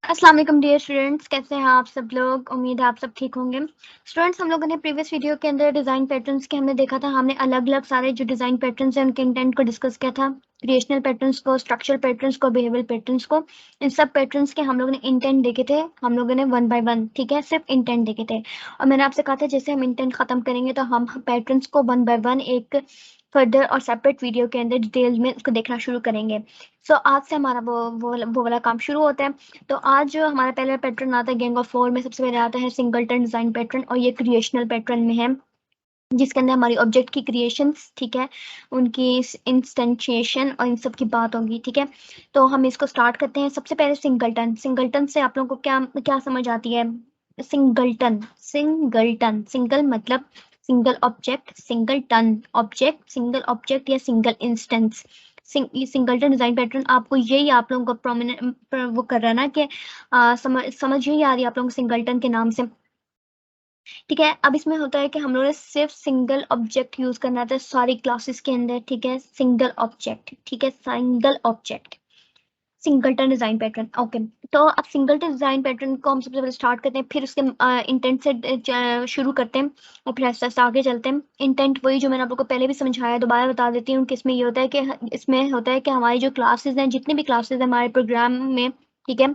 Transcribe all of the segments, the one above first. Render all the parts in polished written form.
अस्सलाम वालेकुम dear students, कैसे हैं आप सब लोग। उम्मीद है आप सब ठीक होंगे। स्टूडेंट्स, हम लोगों ने प्रीवियस वीडियो के अंदर डिज़ाइन पैटर्न्स के हमने देखा था। हमने अलग अलग सारे जो डिज़ाइन पैटर्न्स हैं उनके इंटेंट को डिस्कस किया था। क्रिएशनल पैटर्न्स को, स्ट्रक्चरल पैटर्न्स को, बिहेवियरल पैटर्न्स को। इन सब पैटर्न्स के हम लोगों ने इंटेंट देखे थे। हम लोगों ने वन बाय वन, ठीक है, सिर्फ इंटेंट देखे थे। और मैंने आपसे कहा था जैसे हम इंटेंट खत्म करेंगे तो हम पैटर्न्स को वन बाय वन एक फर्दर और सेपरेट वीडियो के अंदर डिटेल में उसको देखना शुरू करेंगे। सो आज से हमारा वो वाला काम शुरू होता है। तो आज जो हमारा पहला पैटर्न आता है गैंग ऑफ फोर में, सबसे पहले आता है सिंगलटन डिजाइन पैटर्न, और ये क्रिएशनल पैटर्न में है जिसके अंदर हमारी ऑब्जेक्ट की क्रिएशंस, ठीक है, उनकी इंस्टेंशिएशन और इन सब की बात होगी, ठीक है। तो हम इसको स्टार्ट करते हैं। सबसे पहले सिंगलटन। सिंगलटन से आप लोगों को क्या क्या समझ आती है? सिंगलटन, सिंगलटन, सिंगल मतलब single object, single ton object, single object या single instance. Singleton design pattern आपको यही आप लोगों को प्रोमिनेंट वो कर रहा है ना कि समझ यही आ रही है आप लोगों को सिंगलटन के नाम से, ठीक है। अब इसमें होता है कि हम लोगों ने सिर्फ सिंगल ऑब्जेक्ट यूज करना था सारी क्लासेस के अंदर, ठीक है, सिंगल ऑब्जेक्ट, ठीक है, single object, singleton design pattern. Okay, तो अब सिंगलटन डिजाइन पैटर्न को हम सबसे पहले स्टार्ट करते हैं, फिर उसके इंटेंट से शुरू करते हैं और फिर ऐसा ऐसा आगे चलते हैं। इंटेंट वही जो मैंने आप लोगों को पहले भी समझाया, दोबारा बता देती हूँ कि इसमें ये होता है कि इसमें होता है कि हमारी जो क्लासेस हैं, जितनी भी क्लासेस हैं हमारे प्रोग्राम में, ठीक है,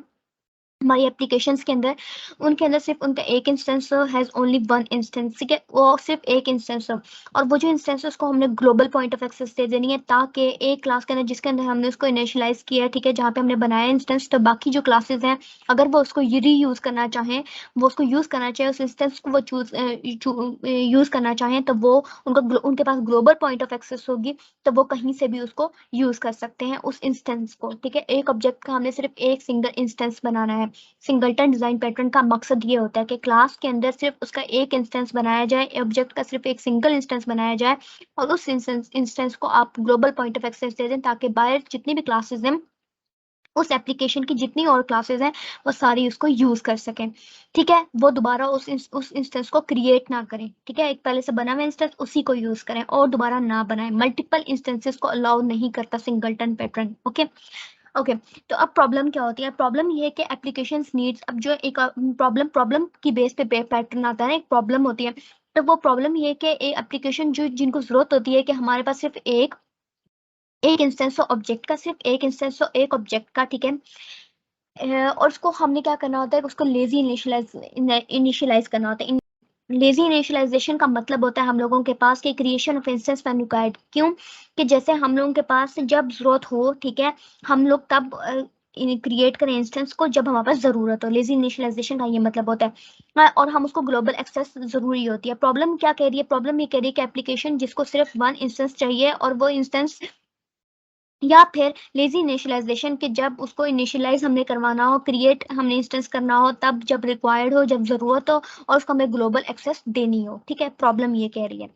हमारी एप्लीकेशंस के अंदर, उनके अंदर सिर्फ उनका एक instance has only one instance, ठीक है, वो सिर्फ एक इंस्टेंस हो। और वो जो इंस्टेंस है उसको हमने ग्लोबल पॉइंट ऑफ एक्सेस दे देनी है, ताकि एक क्लास के अंदर जिसके अंदर हमने उसको इनिशियलाइज किया है, ठीक है, जहाँ पे हमने बनाया इंस्टेंस, तो बाकी जो क्लासेस हैं अगर वो उसको रीयूज करना चाहें, वो उसको यूज करना चाहे, उस इंस्टेंस को वो यूज करना चाहें, तो वो उनके पास ग्लोबल पॉइंट ऑफ एक्सेस होगी, तो वो कहीं से भी उसको यूज कर सकते हैं उस इंस्टेंस को, ठीक है। एक ऑब्जेक्ट का हमने सिर्फ एक सिंगल इंस्टेंस बनाना है। सिंगलटन डिजाइन पैटर्न का मकसद ये होता है कि क्लास के अंदर सिर्फ उसका एक इंस्टेंस बनाया जाए, ऑब्जेक्ट का सिर्फ एक सिंगल इंस्टेंस बनाया जाए, और उस इंस्टेंस को आप ग्लोबल पॉइंट ऑफ एक्सेस दे दें, ताकि बाहर जितनी भी क्लासेस हैं, उस एप्लीकेशन की जितनी और क्लासेस हैं, वो सारी उसको यूज कर सकें, ठीक है। वो दोबारा उस इंस्टेंस को क्रिएट ना करें, ठीक है, एक पहले से बना हुआ इंस्टेंस उसी को यूज करें और दोबारा ना बनाएं। मल्टीपल इंस्टेंसेस को अलाउ नहीं करता सिंगलटन पैटर्न, ओके। ओके, तो अब प्रॉब्लम क्या होती है? प्रॉब्लम ये है कि एप्लीकेशंस नीड्स, अब जो एक प्रॉब्लम प्रॉब्लम की बेस पे पैटर्न आता है ना, एक प्रॉब्लम होती है। तो वो प्रॉब्लम ये है कि एप्लीकेशन जो जिनको जरूरत होती है कि हमारे पास सिर्फ एक एक इंस्टेंस हो ऑब्जेक्ट का, सिर्फ एक इंस्टेंस हो एक ऑब्जेक्ट का, ठीक है। और उसको हमने क्या करना होता है, उसको लेजी इनिशियलाइज करना होता है। लेजी इनिशियलाइजेशन का मतलब होता है हम लोगों के पास कि creation of instance when required. क्यों? कि जैसे हम लोगों के पास जब जरूरत हो, ठीक है, हम लोग तब क्रिएट करें इंस्टेंस को जब हमारे पास जरूरत हो। लेजी इनिशियलाइजेशन का ये मतलब होता है। और हम उसको ग्लोबल एक्सेस जरूरी होती है। प्रॉब्लम क्या कह रही है? प्रॉब्लम ये कह रही है कि एप्लीकेशन जिसको सिर्फ वन इंस्टेंस चाहिए, और वो इंस्टेंस, या फिर लेजी इनिशियलाइजेशन के जब उसको इनिशियलाइज हमने करवाना हो, क्रिएट हमने इंस्टेंस करना हो, तब जब रिक्वायर्ड हो, जब जरूरत हो, और उसको हमें ग्लोबल एक्सेस देनी हो, ठीक है। प्रॉब्लम ये कह रही है।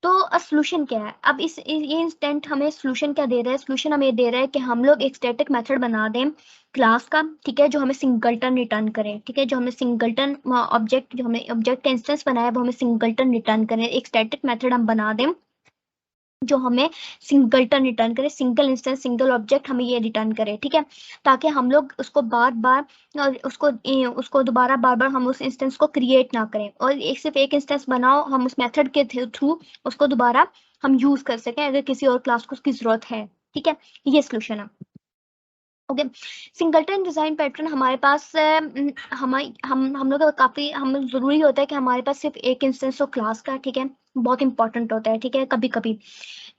तो सोल्यूशन क्या है? अब ये इंस्टेंट हमें सोल्यूशन क्या दे रहा है? सोल्यूशन हमें दे रहा है कि हम लोग एक स्टैटिक मेथड बना दें क्लास का, ठीक है, जो हमें सिंगलटन रिटर्न करे, ठीक है, जो हमें सिंगलटन ऑब्जेक्ट, जो हमें ऑब्जेक्ट का इंस्टेंस बनाया वो हमें सिंगलटन रिटर्न करे। एक स्टैटिक मेथड हम बना दें जो हमें सिंगलटन रिटर्न करे, सिंगल इंस्टेंस सिंगल ऑब्जेक्ट हमें ये रिटर्न करे, ठीक है, ताकि हम लोग उसको बार बार और उसको दोबारा बार बार हम उस इंस्टेंस को क्रिएट ना करें, और एक सिर्फ एक इंस्टेंस बनाओ, हम उस मेथड के थ्रू उसको दोबारा हम यूज कर सकें अगर किसी और क्लास को उसकी जरूरत है, ठीक है। ये सोल्यूशन है। ओके, सिंगलटन डिजाइन पैटर्न हमारे पास हम लोग का काफी हम जरूरी होता है कि हमारे पास सिर्फ एक इंस्टेंस हो क्लास का, ठीक है, बहुत इंपॉर्टेंट होता है, ठीक है। कभी कभी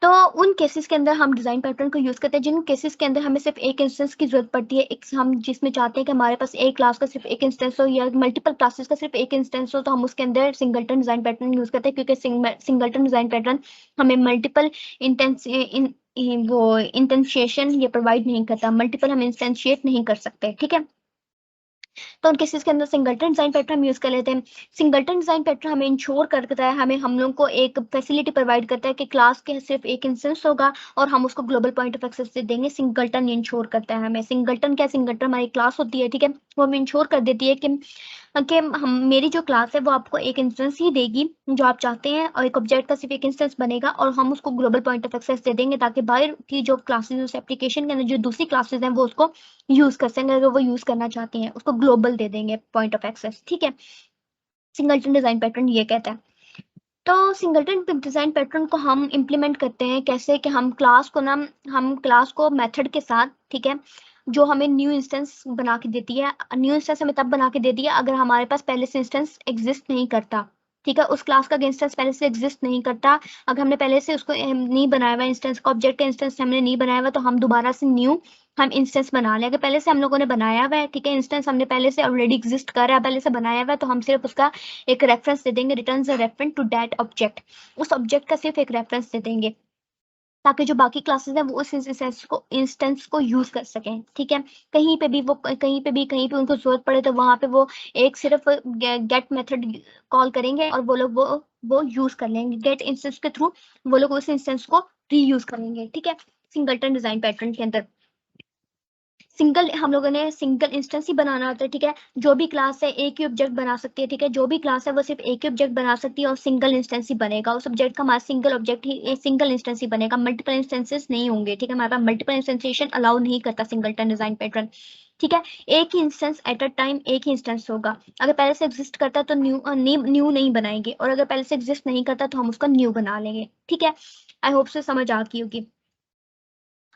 तो उन केसेस के अंदर हम डिजाइन पैटर्न को यूज करते हैं जिन केसेस के अंदर हमें सिर्फ एक इंस्टेंस की जरूरत पड़ती है। एक हम जिसमें चाहते हैं कि हमारे पास एक क्लास का सिर्फ एक इंस्टेंस हो, या मल्टीपल क्लासेस का सिर्फ एक इंस्टेंस हो, तो हम उसके अंदर सिंगलटन डिजाइन पैटर्न यूज करते हैं, क्योंकि सिंगलटन डिजाइन पैटर्न हमें मल्टीपल इंटेंस वो इंटेंशिएशन ये प्रोवाइड नहीं करता, मल्टीपल हम इंस्टेंशिएट नहीं कर सकते, ठीक है। तो उन केसेस के अंदर सिंगलटन डिजाइन पैटर्न हम यूज कर लेते हैं। सिंगलटन डिजाइन पैटर्न हमें इंश्योर करता है, हमें हम लोग को एक फैसिलिटी प्रोवाइड करता है कि क्लास के सिर्फ एक इंस्टेंस होगा और हम उसको ग्लोबल पॉइंट ऑफ एक्सेस से देंगे। सिंगलटन इंश्योर करता है हमें। सिंगलटन क्या? सिंगलटन हमारी क्लास होती है, ठीक है, वो हमें इंश्योर कर देती है कि हम मेरी जो क्लास है वो आपको एक इंस्टेंस ही देगी जो आप चाहते हैं, और एक ऑब्जेक्ट का सिर्फ एक इंस्टेंस बनेगा, और हम उसको ग्लोबल पॉइंट ऑफ एक्सेस दे देंगे ताकि बाहर की जो क्लासेस उस एप्लीकेशन के अंदर जो दूसरी क्लासेस हैं वो उसको यूज कर सकेंगे, अगर वो यूज करना चाहती हैं उसको ग्लोबल दे देंगे पॉइंट ऑफ एक्सेस। ठीक है, सिंगलटन डिजाइन पैटर्न ये कहता है। तो सिंगलटन डिजाइन पैटर्न को हम इम्प्लीमेंट करते हैं कैसे कि हम क्लास को मेथड के साथ, ठीक है, जो हमें न्यू इंस्टेंस बना के देती है। न्यू इंस्टेंस हमें तब बना के देती है अगर हमारे पास पहले से इंस्टेंस एग्जिस्ट नहीं करता। ठीक है, उस क्लास का इंस्टेंस पहले से एग्जिस्ट नहीं करता। अगर हमने पहले से उसको नहीं बनाया हुआ, इंस्टेंस का ऑब्जेक्ट का इंस्टेंस हमने नहीं बनाया हुआ, तो हम दोबारा से न्यू हम इंस्टेंस बना लें। अगर पहले से हम लोगों ने बनाया हुआ है, ठीक है, इंस्टेंस हमने पहले से ऑलरेडी एग्जिस्ट कर रहा है, पहले से बनाया हुआ है, तो हम सिर्फ उसका एक रेफरेंस दे देंगे, return a reference to that object. उस ऑब्जेक्ट का सिर्फ एक रेफरेंस दे देंगे ताकि जो बाकी क्लासेस हैं वो उस इंस्टेंस को यूज कर सकें। ठीक है, कहीं पे भी उनको जरूरत पड़े तो वहां पे वो एक सिर्फ गेट मेथड कॉल करेंगे और वो लोग वो यूज कर लेंगे। गेट इंस्टेंस के थ्रू वो लोग उस इंस्टेंस को रीयूज करेंगे। ठीक है, सिंगलटन डिजाइन पैटर्न के अंदर हम लोगों ने सिंगल इंस्टेंस ही बनाना होता है। ठीक है, जो भी क्लास है एक ही ऑब्जेक्ट बना सकती है। ठीक है, जो भी क्लास है वो सिर्फ एक ही ऑब्जेक्ट बना सकती है और सिंगल इंस्टेंस ही बनेगा उस ऑब्जेक्ट का। हमारा सिंगल ऑब्जेक्ट ही सिंगल इंस्टेंस ही बनेगा, मल्टीपल इंस्टेंसेस नहीं होंगे। ठीक है, हमारे पास मल्टीपल इंस्टेंसिएशन अलाउ नहीं करता सिंगलटन डिजाइन पैटर्न। ठीक है, एक ही इंस्टेंस एट अ टाइम एक ही इंस्टेंस होगा। अगर पहले से एग्जिस्ट करता है तो न्यू नहीं बनाएंगे, और अगर पहले से एग्जिस्ट नहीं करता तो हम उसका न्यू बना लेंगे। ठीक है, आई होप से समझ आ गई होगी।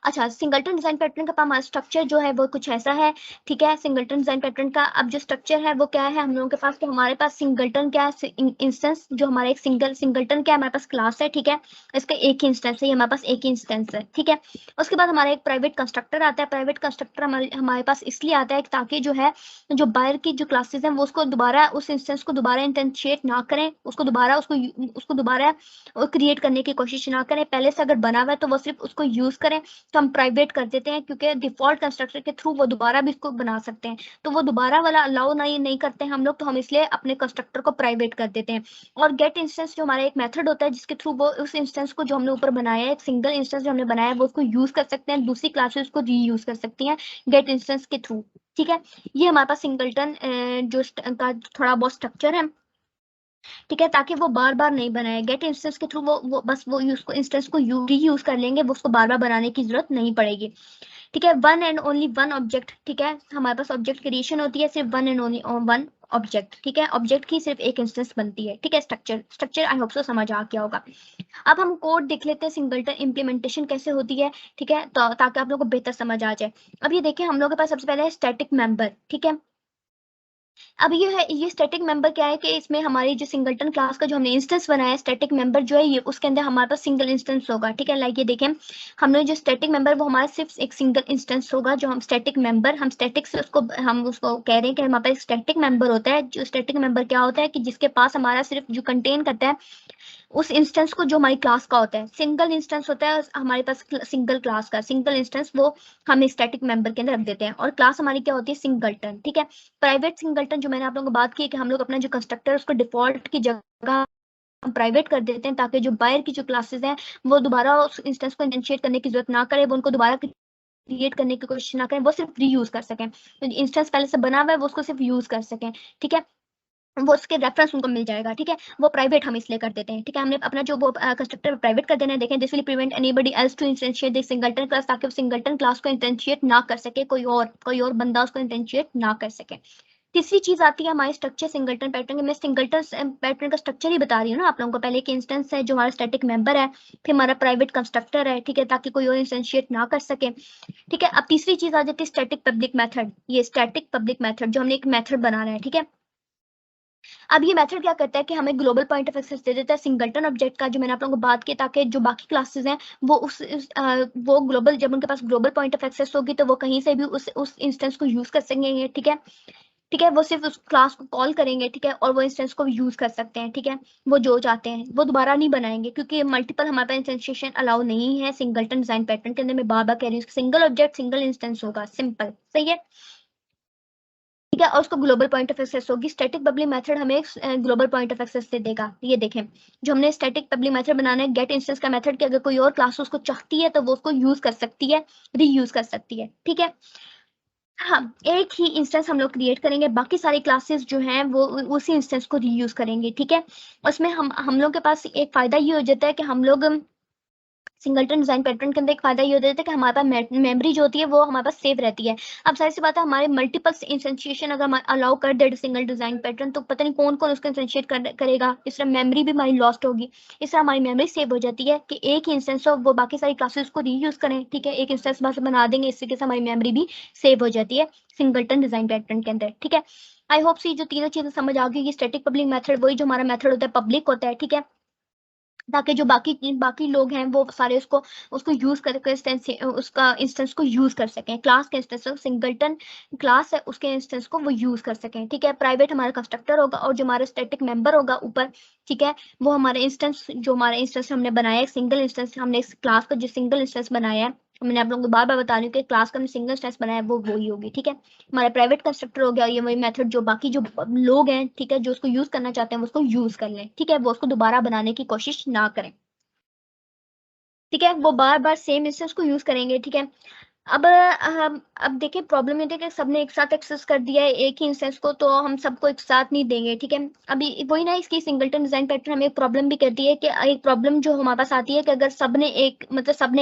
अच्छा, सिंगलटन डिजाइन पैटर्न का हमारा स्ट्रक्चर जो है वो कुछ ऐसा है। ठीक है, सिंगलटन डिजाइन पैटर्न का अब जो स्ट्रक्चर है वो क्या है हम लोगों के पास, तो हमारे पास सिंगलटन क्या है, इंस्टेंस जो हमारा एक सिंगलटन क्या है, हमारे पास क्लास है। ठीक है, इसका एक ही इंस्टेंस है, हमारे पास एक ही इंस्टेंस है। ठीक है, उसके बाद हमारा एक प्राइवेट कंस्ट्रक्टर आता है। प्राइवेट कंस्ट्रक्टर हमारे पास इसलिए आता है ताकि जो है जो बाहर की जो क्लासेस हैं वो उसको दोबारा उस इंस्टेंस को दोबारा इंटेंशिएट ना करें, उसको दोबारा क्रिएट करने की कोशिश ना करें। पहले से अगर बना हुआ है तो वो सिर्फ उसको यूज करें। तो हम प्राइवेट कर देते हैं क्योंकि डिफॉल्ट कंस्ट्रक्टर के थ्रू वो दोबारा भी इसको बना सकते हैं, तो वो दोबारा वाला अलाउ नहीं करते हैं हम लोग, तो हम इसलिए अपने कंस्ट्रक्टर को प्राइवेट कर देते हैं। और गेट इंस्टेंस जो हमारा एक मेथड होता है जिसके थ्रू वो उस इंस्टेंस को जो हमने ऊपर बनाया है, एक सिंगल इंस्टेंस जो हमने बनाया है वो उसको यूज कर सकते हैं, दूसरी क्लासेस को रीयूज कर सकती हैं गेट इंस्टेंस के थ्रू। ठीक है, ये हमारे पास सिंगलटन का थोड़ा बहुत स्ट्रक्चर है। ठीक है, ताकि वो बार बार नहीं बनाए, गेट इंस्टेंस के थ्रू वो बस वो यूज को इंस्टेंस को रीयूज कर लेंगे, वो उसको बार बार बनाने की जरूरत नहीं पड़ेगी। ठीक है, one and only one object. ठीक है, हमारे पास ऑब्जेक्ट क्रिएशन होती है सिर्फ one and only one object. ठीक है, ऑब्जेक्ट की सिर्फ एक इंस्टेंस बनती है। ठीक है, स्ट्रक्चर आई होप सो समझ आ गया होगा। अब हम कोड देख लेते हैं सिंगलटन इम्प्लीमेंटेशन कैसे होती है। ठीक है, तो ताकि आप लोगों को बेहतर समझ आ जाए। अब ये देखिए हम लोग के पास सबसे पहले है स्टैटिक मेंबर। ठीक है, अब ये स्टैटिक मेंबर क्या है कि इसमें हमारी जो सिंगलटन क्लास का जो हमने इंस्टेंस बनाया है, स्टैटिक मेंबर जो है ये उसके अंदर हमारे पास सिंगल इंस्टेंस होगा। ठीक है, लाइक ये देखें हमने जो स्टैटिक मेंबर वो हमारा सिर्फ एक सिंगल इंस्टेंस होगा। जो हम स्टैटिक मेंबर हम उसको कह रहे हैं कि हमारे पास स्टैटिक मेंबर होता है। जो स्टैटिक मेंबर क्या होता है कि जिसके पास हमारा सिर्फ जो कंटेन करता है उस इंस्टेंस को जो हमारी क्लास का होता है। सिंगल इंस्टेंस होता है हमारे पास सिंगल क्लास का, सिंगल इंस्टेंस वो हम स्टैटिक मेंबर के अंदर रख देते हैं, और क्लास हमारी क्या होती है सिंगलटन। ठीक है, प्राइवेट सिंगलटन जो मैंने आप लोगों को बात की कि हम लोग अपना जो कंस्ट्रक्टर है उसको डिफॉल्ट की जगह हम प्राइवेट कर देते हैं ताकि जो बाहर की जो क्लासेस हैं वो दोबारा उस इंस्टेंस को इंटेंशिएट करने की जरूरत ना करे, वो उनको दोबारा क्रिएट करने की कोशिश ना करें, वो सिर्फ रीयूज कर सकें। तो इंस्टेंस पहले से बना हुआ है वो उसको सिर्फ यूज कर सकें। ठीक है, वो उसके रेफरेंस उनको मिल जाएगा। ठीक है, वो प्राइवेट हम इसलिए कर देते हैं। ठीक है, हमने अपना जो वो कंस्ट्रक्टर प्राइवेट कर देना है। देखें, this will prevent anybody else to instantiate the singleton class, ताकि वो सिंगलटन क्लास को इंस्टेंशिएट ना कर सके, कोई और बंदा उसको इंस्टेंशिएट ना कर सके। तीसरी चीज आती है हमारी स्ट्रक्चर सिंगलटन पैटर्न। मैं सिंगलटन पैटर्न का स्ट्रक्चर ही बता रही हूँ ना आप लोगों को। पहले एक इंस्टेंस है जो हमारा स्टैटिक मेंबर है, फिर हमारा प्राइवेट कंस्ट्रक्टर है। ठीक है, ताकि कोई और इंस्टेंशिएट ना कर सके। ठीक है, अब तीसरी चीज आ जाती है स्टैटिक पब्लिक मेथड। ये स्टैटिक पब्लिक मेथड जो हमने एक मेथड बनाना है। ठीक है, अब ये मेथड क्या करता है कि हमें ग्लोबल पॉइंट ऑफ एक्सेस दे देता है सिंगलटन ऑब्जेक्ट का, जो मैंने आप लोगों को बात की, ताकि जो बाकी क्लासेस हैं वो वो ग्लोबल, जब उनके पास ग्लोबल पॉइंट ऑफ एक्सेस होगी तो वो कहीं से भी उस इंस्टेंस को यूज कर सकेंगे। ठीक है, ठीक है, वो सिर्फ उस क्लास को कॉल करेंगे। ठीक है, और वो इंस्टेंस को यूज कर सकते हैं। ठीक है, वो जो चाहते हैं वो दोबारा नहीं बनाएंगे क्योंकि मल्टीपल हमारे पास इंस्टेंशिएशन अलाउ नहीं है सिंगलटन डिजाइन पैटर्न के अंदर। मैं बार बार कह रही हूँ सिंगल ऑब्जेक्ट सिंगल इंस्टेंस होगा, सिंपल, सही है। ठीक है, और उसको ग्लोबल पॉइंट ऑफ एक्सेस होगी। स्टैटिक पब्लिक मेथड हमें ग्लोबल पॉइंट ऑफ एक्सेस से देगा। ये देखें, जो हमने स्टैटिक पब्लिक मेथड बनाना है गेट इंस्टेंस का मेथड कि अगर कोई और क्लास उसको चाहती है तो वो उसको यूज कर सकती है, रीयूज कर सकती है। ठीक है, हाँ, एक ही इंस्टेंस हम लोग क्रिएट करेंगे, बाकी सारी क्लासेस जो हैं वो उसी इंस्टेंस को रीयूज करेंगे, ठीक है। उसमें हम लोग के पास एक फायदा ये हो जाता है कि हम लोग सिंगलटन डिजाइन पैटर्न के अंदर एक फायदा ये होता है कि हमारे पास मेमोरी जो होती है वो हमारे पास सेव रहती है। अब सारी सी बात है, हमारे मल्टीपल इंस्टेंशिएशन अगर अलाउ कर दे सिंगल डिजाइन पैटर्न, तो पता नहीं कौन कौन उसको इंस्टेंशिएट करेगा, इस तरह मेमोरी भी हमारी लॉस्ट होगी। इस तरह हमारी मेमोरी सेव हो जाती है कि एक ही इंस्टेंस हो वो बाकी सारी क्लासेस को रीयूज करें, ठीक है। एक इंस्टेंस बस बना देंगे, इस तरीके से हमारी मेमोरी भी सेव हो जाती है सिंगलटन डिजाइन पैटर्न के अंदर, ठीक है। आई होप सी जो तीनों चीजें समझ आ गई। स्टैटिक पब्लिक मेथड वही जो हमारा मेथड होता है पब्लिक होता है, ठीक है, ताकि जो बाकी बाकी लोग हैं वो सारे उसको उसको यूज करके उसका इंस्टेंस को यूज कर सकें। क्लास के इंस्टेंस सिंगलटन क्लास है उसके इंस्टेंस को वो यूज कर सकें, ठीक है। प्राइवेट हमारा कंस्ट्रक्टर होगा और जो हमारा स्टैटिक मेंबर होगा ऊपर, ठीक है, वो हमारे इंस्टेंस जो हमारे इंस्टेंस हमने बनाया है सिंगल इंस्टेंस, हमने इस क्लास का जो सिंगल इंस्टेंस बनाया है, मैंने आप लोगों को बार बार बता रही हूँ कि क्लास का हमने सिंगल इंस्टेंस बनाया है वो वही होगी, ठीक है। हमारा प्राइवेट कंस्ट्रक्टर हो गया, ये वही मेथड जो बाकी जो लोग हैं, ठीक है, जो उसको यूज करना चाहते हैं वो उसको यूज कर लें, ठीक है, वो उसको दोबारा बनाने की कोशिश ना करें, ठीक है। वो बार बार सेम इंस्टेंस को यूज करेंगे, ठीक है। अब देखिए प्रॉब्लम ये है कि सबने एक साथ एक्सेस कर दिया है एक ही इंस्टेंस को, तो हम सबको एक साथ नहीं देंगे, ठीक है। अभी वही ना, इसकी सिंगलटन डिजाइन पैटर्न हमें एक प्रॉब्लम भी करती है कि एक प्रॉब्लम जो हमारे पास आती है कि अगर सबने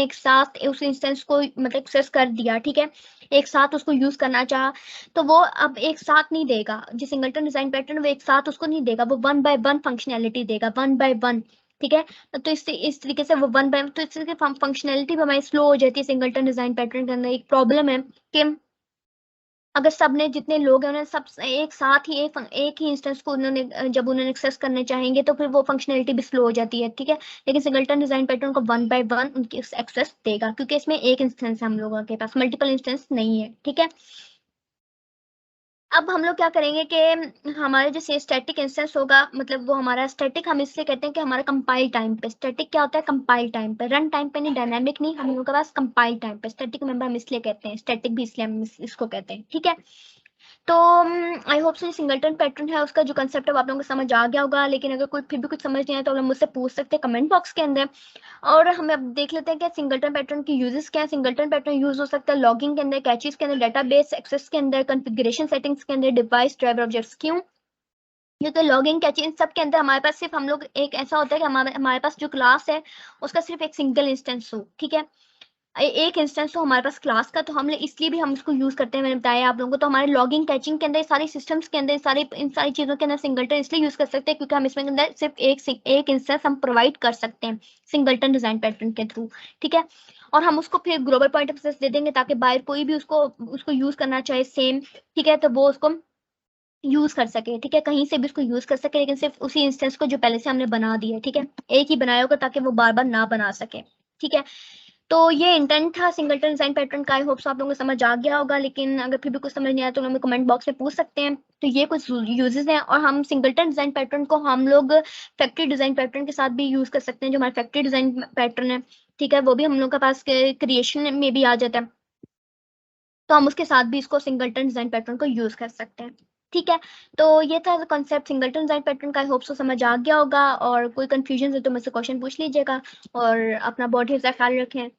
एक साथ उस इंस्टेंस को मतलब एक्सेस कर दिया, ठीक है, एक साथ उसको यूज करना चाहा, तो वो अब एक साथ नहीं देगा। जो सिंगलटन डिजाइन पैटर्न वो एक साथ उसको नहीं देगा, वो वन बाय वन फंक्शनैलिटी देगा, वन बाय वन, ठीक है। तो इससे इस तरीके से वो वन बाय तो इससे फंक्शनैलिटी भी हमारी स्लो हो जाती है। सिंगलटन डिजाइन पैटर्न के अंदर एक प्रॉब्लम है कि अगर सबने जितने लोग हैं उन्होंने सब एक साथ ही एक ही इंस्टेंस को उन्होंने जब उन्होंने एक्सेस करने चाहेंगे तो फिर वो फंक्शनैलिटी भी स्लो हो जाती है, ठीक है। लेकिन सिंगलटन डिजाइन पैटर्न को वन बाय वन उनकी एक्सेस देगा, क्योंकि इसमें एक इंस्टेंस है, हम लोगों के पास मल्टीपल इंस्टेंस नहीं है, ठीक है। अब हम लोग क्या करेंगे कि हमारे जो स्टैटिक इंस्टेंस होगा, मतलब वो हमारा स्टैटिक हम इससे कहते हैं कि हमारा कंपाइल टाइम पे, स्टैटिक क्या होता है कंपाइल टाइम पे, रन टाइम पे नहीं, डायनामिक नहीं, हम लोगों के पास कंपाइल टाइम पे स्टैटिक मेंबर हम इसलिए कहते हैं, स्टैटिक भी इसलिए हम इसको कहते हैं, ठीक है। तो I hope so singleton pattern है उसका जो कंसेप्ट है वो आप लोगों को समझ आ गया होगा। लेकिन अगर कोई फिर भी कुछ समझ नहीं आया तो आप लोग मुझसे पूछ सकते हैं कमेंट बॉक्स के अंदर। और हम अब देख लेते हैं कि सिंगलटन पैटर्न की यूजेस क्या है। सिंगलटन पैटर्न यूज हो सकता है लॉगिंग के अंदर, कैचेस के अंदर, डेटाबेस एक्सेस के अंदर, कॉन्फ़िगरेशन सेटिंग्स के अंदर, डिवाइस ड्राइवर ऑब्जेक्ट्स। क्यों? ये तो लॉगिंग कैचिंग सब के अंदर हमारे पास सिर्फ हम लोग एक ऐसा होता है कि हमारे हमारे पास जो क्लास है उसका सिर्फ एक सिंगल इंस्टेंस हो, ठीक है। एक इंस्टेंस हो हमारे पास क्लास का, तो हमने इसलिए भी हम इसको यूज करते हैं, मैंने बताया आप लोगों को। तो हमारे लॉगिंग कैचिंग के अंदर सारी सिस्टम्स के अंदर सारी इन सारी चीजों के अंदर सिंगलटन इसलिए यूज कर सकते हैं क्योंकि हम इसमें अंदर सिर्फ एक इंस्टेंस हम प्रोवाइड कर सकते हैं सिंगलटन डिजाइन पैटर्न के थ्रू, ठीक है। और हम उसको फिर ग्लोबल पॉइंट ऑफ एक्सेस दे देंगे ताकि बाहर कोई भी उसको उसको यूज करना चाहे सेम, ठीक है, तो वो उसको यूज कर सके, ठीक है, कहीं से भी उसको यूज कर सके, लेकिन सिर्फ उसी इंस्टेंस को जो पहले से हमने बना दिया है, ठीक है, एक ही बनाया होगा ताकि वो बार बार ना बना सके, ठीक है। तो ये इंटेंट था सिंगलटन डिजाइन पैटर्न का। आई होप आप लोगों को समझ आ गया होगा। लेकिन अगर फिर भी कुछ समझ नहीं आया तो हमें कमेंट बॉक्स में पूछ सकते हैं। तो ये कुछ यूजेस हैं। और हम सिंगलटन डिजाइन पैटर्न को हम लोग फैक्ट्री डिजाइन पैटर्न के साथ भी यूज कर सकते हैं। जो हमारा फैक्ट्री डिजाइन पैटर्न है, ठीक है, वो भी हम लोग के पास क्रिएशन में भी आ जाता है, तो हम उसके साथ भी इसको सिंगलटन डिजाइन पैटर्न को यूज कर सकते हैं, ठीक है। तो ये था कॉन्सेप्ट सिंगलटन डिजाइन पैटर्न का। आई होप सो समझ आ गया होगा। और कोई कंफ्यूजन है तो मुझसे क्वेश्चन पूछ लीजिएगा। और अपना बहुत ही ख्याल रखें।